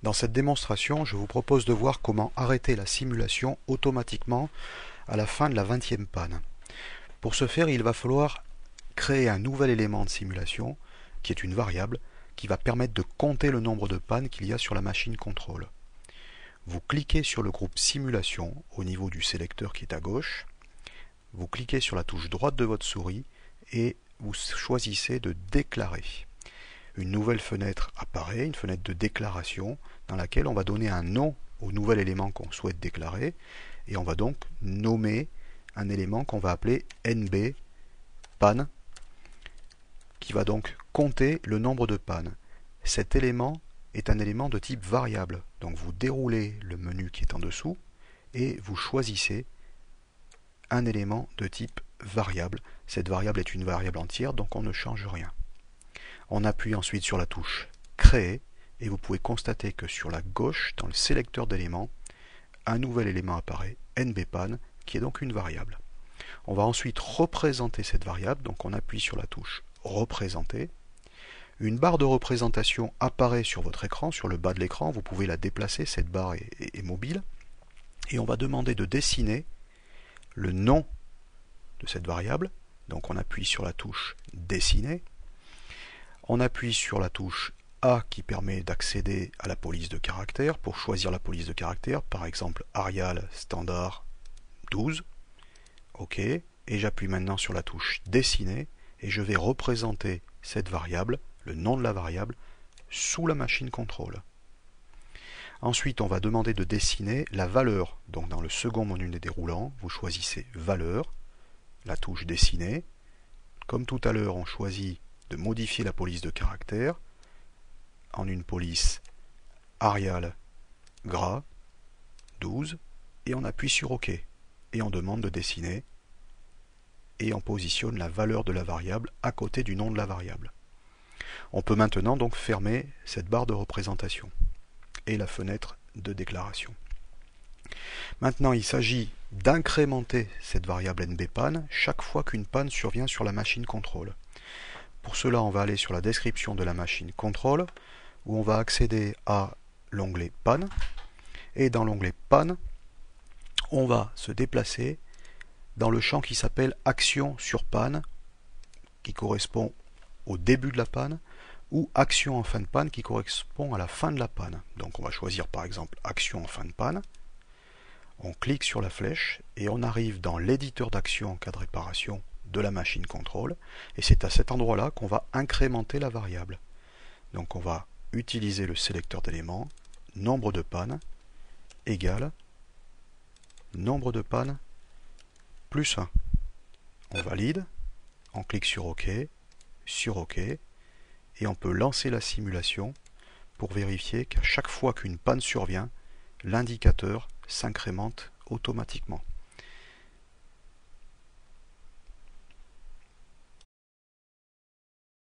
Dans cette démonstration, je vous propose de voir comment arrêter la simulation automatiquement à la fin de la 20e panne. Pour ce faire, il va falloir créer un nouvel élément de simulation, qui est une variable, qui va permettre de compter le nombre de pannes qu'il y a sur la machine contrôle. Vous cliquez sur le groupe Simulation au niveau du sélecteur qui est à gauche, vous cliquez sur la touche droite de votre souris et vous choisissez de déclarer. Une nouvelle fenêtre apparaît, une fenêtre de déclaration, dans laquelle on va donner un nom au nouvel élément qu'on souhaite déclarer, et on va donc nommer un élément qu'on va appeler NB panne, qui va donc compter le nombre de pannes. Cet élément est un élément de type variable, donc vous déroulez le menu qui est en dessous, et vous choisissez un élément de type variable. Cette variable est une variable entière, donc on ne change rien. On appuie ensuite sur la touche Créer et vous pouvez constater que sur la gauche, dans le sélecteur d'éléments, un nouvel élément apparaît, NBPAN, qui est donc une variable. On va ensuite représenter cette variable, donc on appuie sur la touche Représenter. Une barre de représentation apparaît sur votre écran, sur le bas de l'écran, vous pouvez la déplacer, cette barre est mobile, et on va demander de dessiner le nom de cette variable, donc on appuie sur la touche Dessiner. On appuie sur la touche A qui permet d'accéder à la police de caractère pour choisir la police de caractère, par exemple Arial standard 12. OK, et j'appuie maintenant sur la touche Dessiner et je vais représenter cette variable, le nom de la variable, sous la machine contrôle. Ensuite, on va demander de dessiner la valeur. Donc dans le second menu des déroulants, vous choisissez Valeur, la touche Dessiner. Comme tout à l'heure, on choisit de modifier la police de caractère en une police Arial gras 12 et on appuie sur OK et on demande de dessiner et on positionne la valeur de la variable à côté du nom de la variable. On peut maintenant donc fermer cette barre de représentation et la fenêtre de déclaration. Maintenant, il s'agit d'incrémenter cette variable NBPAN chaque fois qu'une panne survient sur la machine contrôle. Pour cela, on va aller sur la description de la machine contrôle, où on va accéder à l'onglet panne. Et dans l'onglet panne, on va se déplacer dans le champ qui s'appelle Action sur panne, qui correspond au début de la panne, ou Action en fin de panne, qui correspond à la fin de la panne. Donc on va choisir par exemple Action en fin de panne. On clique sur la flèche et on arrive dans l'éditeur d'action en cas de réparation de la machine contrôle, et c'est à cet endroit-là qu'on va incrémenter la variable. Donc on va utiliser le sélecteur d'éléments, nombre de pannes égale nombre de pannes plus 1. On valide, on clique sur OK, et on peut lancer la simulation pour vérifier qu'à chaque fois qu'une panne survient, l'indicateur s'incrémente automatiquement.